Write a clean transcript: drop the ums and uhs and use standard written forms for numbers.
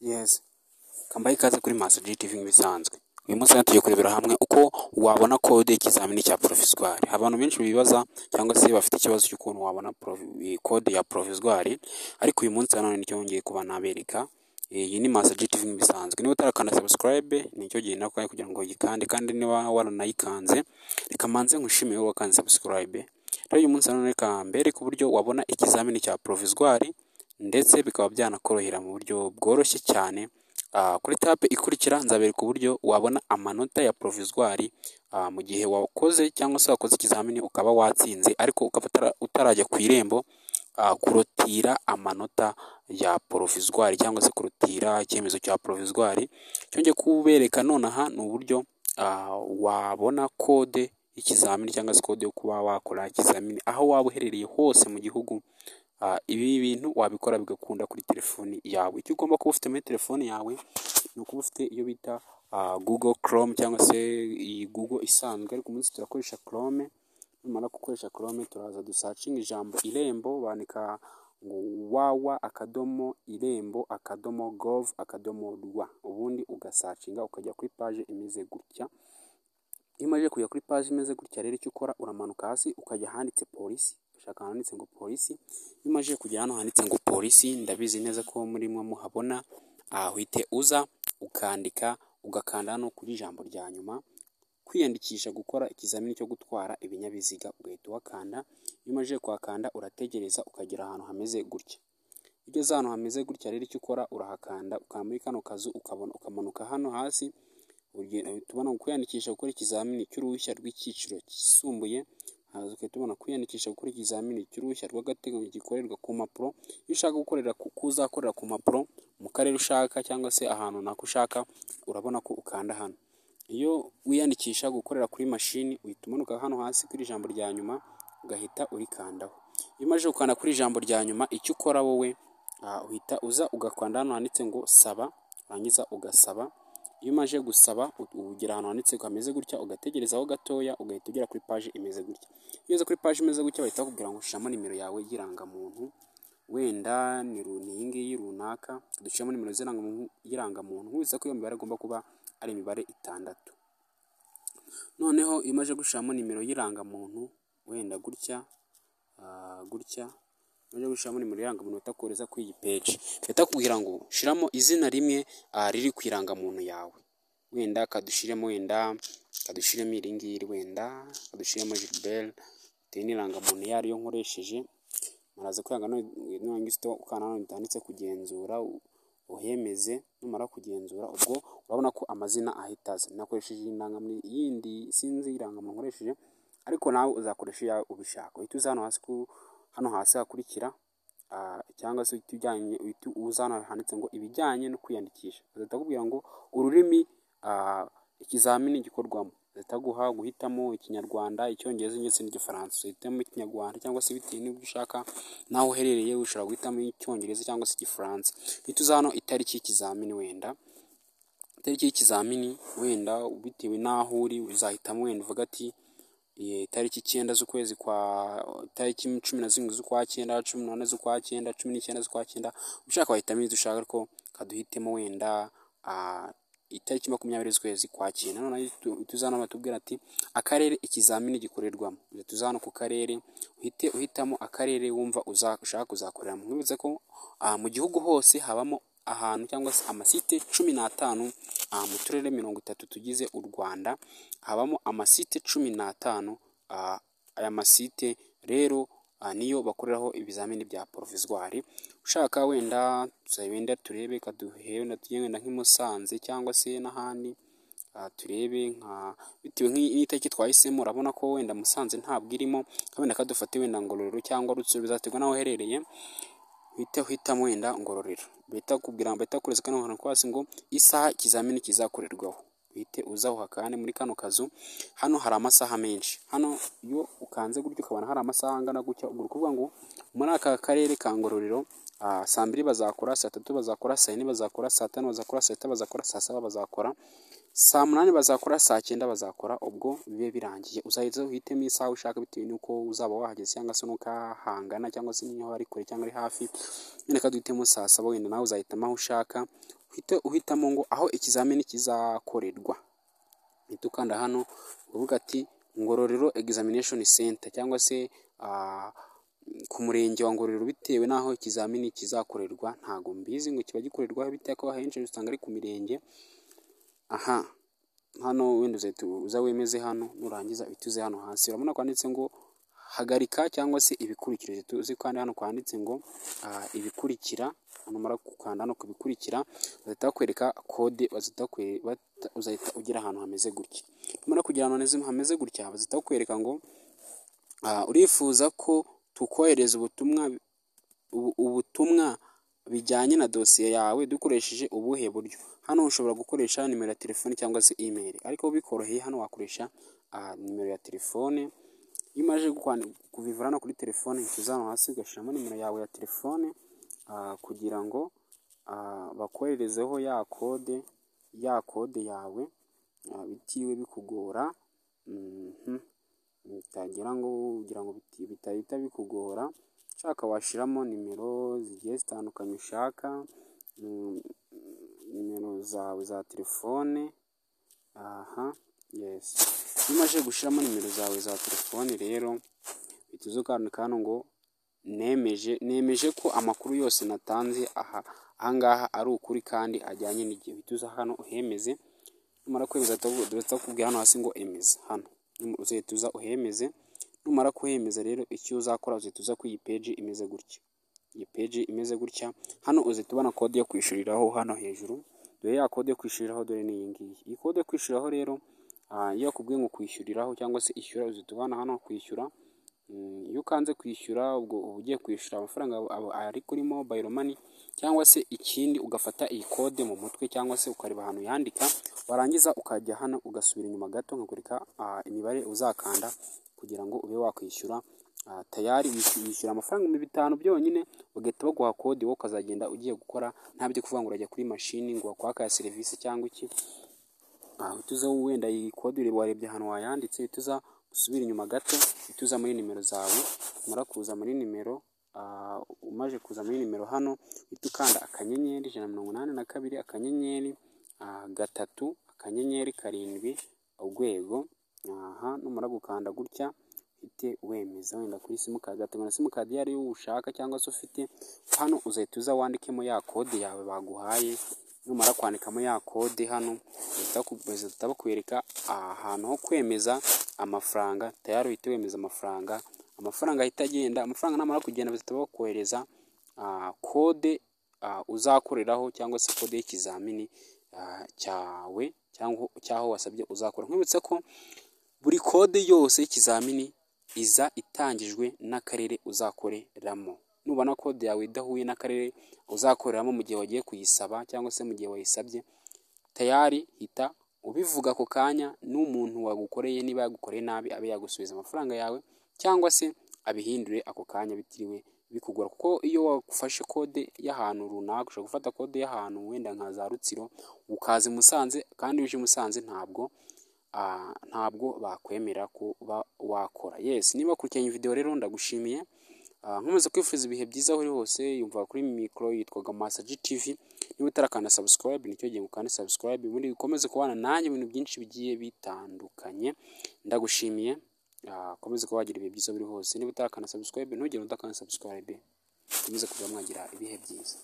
Yes, kambaye ikaze kuri Master G TV nk'ibisanzwe. Uyu munsi tugiye kurebera hamwe uko wabona kode y'ikizamini cya provisoire. Abantu benshi bibaza cyangwa se bafite ikibazo cy'ukuntu wabona kode ya provisoire, ariko uyu munsi nanone nicyo ngiye kuba nabereka. Iyi ni Master G TV nk'ibisanzwe. Niba utarakanda subscribe nicyo gihe nakuye kugira ngo uyikande, kandi niba waranayikanze reka manze nkushimiye wowe wakanze subscribe. Rero uyu munsi nanone reka mbereke uburyo wabona ikizamini cya provisoire, ndetse bikaba byanakorohera mu buryo bworoshye cyane. Kuri tape ikurikira nzabereka uburyo wabona amanota ya provisoire mu gihe wakoze cyangwa se wakoze ikizamini ukaba watsinze, ariko ukaba utarajya ku irembo kurotira amanota ya provisoire cyangwa se kurotira icyemezo cya provisoire. Cyongeye kubereka nonaha ni uburyo wabona kode y'ikizamini cyangwa se kode yo kuba wakora ikizamini aho waba uherereye hose mu gihugu. Ibi bintu wabikora bigakunda kuri telefoni yawe. Icyo ugomba kuba ufite muri telefoni yawe ni ukuba ufite iyo bita Google Chrome cyangwa se iyi Google isanzwe, ariko umunsi turakoresha Chrome. Numara gukoresha Chrome turaza dusacinga ijambo irembo, bandika ngo www.irembo.gov.rw, ubundi ugasacinga ukajya kuri page imeze gutya. Iyo umaze kujya kuri page imeze gutya rero icyo ukora uramanuka hasi ukajya ahanditse polisi, ushaka handitse ngo polisi. Iyo umaze kugera hano handitse ngo polisi, ndabizi neza ko murimo muhabona, uhite uza ukandika ugakanda hano kuri ijambo rya nyuma kwiyandikisha gukora ikizamini cyo gutwara ibinyabiziga, ugahita uhakanda. Iyo umaze kuhakanda urategereza ukagera ahantu hameze gutya. Iyo ugeze ahantu hameze gutya rero icyo ukora urahakanda ukaba muri kano kazu ukamanuka hano hasi. Tubona kwiyandikisha gukora ikizamini cy'uruhushya rw'icyiciro cyisumbuye, tubona kwiyandikisha gukora ikizamini cy'uruhushya rw'agateganyo gikorerwa ku mpapuro. Iyo ushaka gukorera kuzakorera ku mpapuro mu karere ushaka cyangwa se ahantu nako ushaka, urabona ko ukanda hano. Iyo wiyandikisha gukorera kuri mashini uhita umanuka hano hasi kuri ijambo rya nyuma ugahita urikandaho. Iyo umaze gukanda kuri ijambo rya nyuma icyo ukora wowe uhita uza ugakanda hano handitse ngo saba, urangiza ugasaba. Iyo umaze gusaba ugera ahantu handitse hameze gutya, ugategerezaho gatoya ugahita ugera kuri page imeze gutya. Iyo ugeze kuri page imeze gutya bahita bakubwira ngo shyiramo nimero yawe y'irangamuntu, wenda ni iyi ngiyi runaka, dushyiramo nimero y'irangamuntu. Nkubise ko iyo mibare agomba kuba ari imibare 6. Noneho iyo umaze gushyiramo nimero y'irangamuntu wenda gutya umaze gushyiramo nimero y'irangamuntu bahita kohereza kuri iyi page, bahita bakubwira ngo shyiramo izina rimwe riri ku irangamuntu yawe. Wenda kadushyiremo iri ngiri, wenda kadushyiremo Gilbert bitewe n'irangamuntu iyo ariyo nkoresheje. Muraza kwanga ukana bitanditse kugenzura uhemeze. Numara kugenzura ubwo urabona ko amazina ahita aza. Nakoresheje indangamuntu yindi sinzi irangamuntu nkoresheje, ariko nawe uzakoresha iyawe ubishaka. Uhita uza hano hasi hakurikira cyangwa se uhita uza hano handitse ngo ibijyanye no kwiyandikisha. Bazahita bakubwira ngo ururimi ikizamini gikorwamo, bahita guhitamo Ikinyarwanda, Icyongereza ndetse n'Igifaransa. Uhitamo Ikinyarwanda cyangwa se bitewe n'ibyo ushaka naho uherereye ushobora guhitamo Icyongereza cyangwa se Igifaransa. Uhita uza hano itariki y'ikizamini, wenda bitewe n'aho uri uzahitamo, wenda uvuga ati itariki 9 z'ukwezi itariki 11 z'ukwa 9, 18 z'ukwa 9, 19 z'ukwa 9. Ushaka wahitamo izo ushaka, ariko kaduhitemo wenda itariki 20 z'ukwezi kwa 9. None tuza hano batubwira ati akarere ikizamini gikorerwamo. Tuza hano ku karere uhitamo akarere wumva ushaka kuzakoreramo. Nkubitse ko mu gihugu hose habamo ahantu cyangwa se amasite 15 mu turere 30 tugize u Rwanda, habamo amasite 15. Aya masite rero niyo bakoreraho ibizamini bya provisoire. Ushaka wenda turebe kaduhe wenda nk'i Musanze cyangwa se n'ahandi, turebe bitewe n'itariki twahisemo. Urabona ko wenda Musanze ntabwo irimo, wenda kadufate wenda Ngororero cyangwa Rutsiro, bizaterwa n'aho uherereye. Uhitamo wenda Ngororero, bahita kureza kano hantu kwasi ngo isaha ikizamini kizakorerwaho. Uhite uza uhakane muri kano kazu. Hano hari amasaha menshi. Hano iyo ukanze gutyo ukabona hari amasaha angana gutya, ubwo kuvuga ngo muri aka karere ka Ngororero saa 2 bazakora, saa 3 bazakora, saa 4 bazakora, saa 5 bazakora, saa 6 bazakora, saa 7 bazakora, saa 8 bazakora, saa 9 bazakora. Ubwo bibe birangiye uzahita uhitemo isaha ushaka bitewe n'uko uzaba wahageze cyangwa se n'uko hangana cyangwa se niyo ari kure cyangwa ari hafi. Nyine kaduhitemo saa 7, wenda nawe uzahitamo aho ushaka. uhite uhitamo ngo aho ikizamini kizakorerwa, uhita ukanda hano uvuga ati Ngororero Examination Center cyangwa se ku murenge wa Ngororero, bitewe n'aho ikizamini kizakorerwa. Ntago mbizi ngo kiba gikorerwa bitewe ko ahenshi usanga ari ku mirenge. Hano wenda uza wemeze hano, nurangiza uhite uze hano hasi urabona kwanditse ngo hagarika cyangwa se ibikurikira. Tuzi kandi hano kwanditse ngo ibikurikira, numara gukanda hano ku bikurikira bazahita bakwereka kode, uzahita ugera ahantu hameze gutya. Numara kugera ahantu hameze gutya bazahita bakwereka ngo urifuza ko tukohereza ubutumwa bijyanye na dosiye yawe dukoresheje ubuhe buryo. Hano ushobora gukoresha nimero ya telefone cyangwa se email, ariko bikoroheye hano wakoresha nimero ya telefone. Iyo umaze kubivura hano kuri telefone uza hano hasi ugashyiramo nimero yawe ya telefone kugira ngo bakoherezeho ya kode yawe bitiriwe bikugora, bitagira ngo ugira ngo bitahita bikugora. Ushaka washyiramo nimero zigiye zitandukanye ushaka, nimero zawe za telefone. Iyo umaze gushyiramo nimero zawe za telefone rero uhita uza ukandika hano ngo nemeje ko amakuru yose natanze ahangaha ari ukuri kandi ajyanye n'igihe. Uhita uza hano uhemeze, numara kwemeza duhita bakubwira hano hasi ngo emeza. Hano uzahita uza uhemeze, numara kuhemeza rero icyo uzakora uzahita uza kuri iyi peji imeze gutya. Iyi peji imeze gutya, hano uzahita ubona kode yo kwishyuriraho hano hejuru. Dore ya kode yo kwishyuriraho, dore ni iyi ngiyi. Iyi kode yo kwishyuriraho rero iyo akubwiye ngo kwishyuriraho cyangwa se ishyura, uzahita ubona hano kwishyura. Iyo ukanze kwishyura ubwo uba ugiye kwishyura amafaranga ari kuri mobile money, cyangwa se ikindi ugafata iyi kode mu mutwe cyangwa se ukareba ahantu yandika, warangiza ukajya hano ugasubira inyuma gato nkakwereka imibare uzakanda kugira ngo ube wakwishyura. Tayari wishyura amafaranga 500 byonyine, bagahita baguha kode, wowe ukazagenda ugiye gukora, nta byo kuvuga ngo urajya kuri mashini ngo wakwaka serivisi cyangwa iki. Utuza wenda iyi kode warebye ahantu wayanditse, utuza usubira inyuma gato, utuza muri nimero zawe. Umara kuza muri nimero, umaze kuza muri nimero hano uhita ukanda akanyenyeri 182 akanyenyeri 3 akanyenyeri 7 urwego. Numara gukanda gutya uhite wemeza, wenda kuri simukadi gatanga na simukadi yari ushaka cyangwa se ufite. Hano uzahita uza wandikemo ya kode yawe baguhaye. Numara kwandikamo ya kode hano bahita bakwereka ahantu ho kwemeza amafaranga. Tayari uhita wemeza amafaranga ahita agenda. Amafaranga namara kugenda bahita bakohereza kode uzakoreraho cyangwa se kode y'ikizamini cyawe cyangwa wasabye uzakora. Nkwibutse ko buri kode yose y'ikizamini iza itangijwe n'akarere uzakoreramo. Nubona kode yawe idahuye n'akarere uzakoreramo mu gihe wagiye kuyisaba cyangwa se mu gihe wayisabye, tayari hita ubivuga ako kanya n'umuntu wagukoreye. Niba yagukoreye nabi abe yagusubiza amafaranga yawe, cyangwa se abihindure ako kanya bitiriwe bikugora. Kuko iyo wafashe kode y'ahantu runaka, ushobora gufata kode y'ahantu wenda nka za Rutsiro ukaza i Musanze, kandi uje i Musanze ntabwo bakwemera kuba wakora. Niba ukurikiranye video rero ndagushimiye. Nkomeza kwifuriza ibihe byiza aho uri hose. Yumva kuri mikoro yitwaga Master G TV. Niba utarakanda subscribe nicyo gihe ukanda subscribe, ubundi ukomeze kubana nanjye ibintu byinshi bigiye bitandukanye. Ndagushimiye. Komeza kuba wagira ibihe byiza buri hose. Niba utarakanda subscribe ntugire udakanda subscribe. Komeza kuba mwagira ibihe byiza.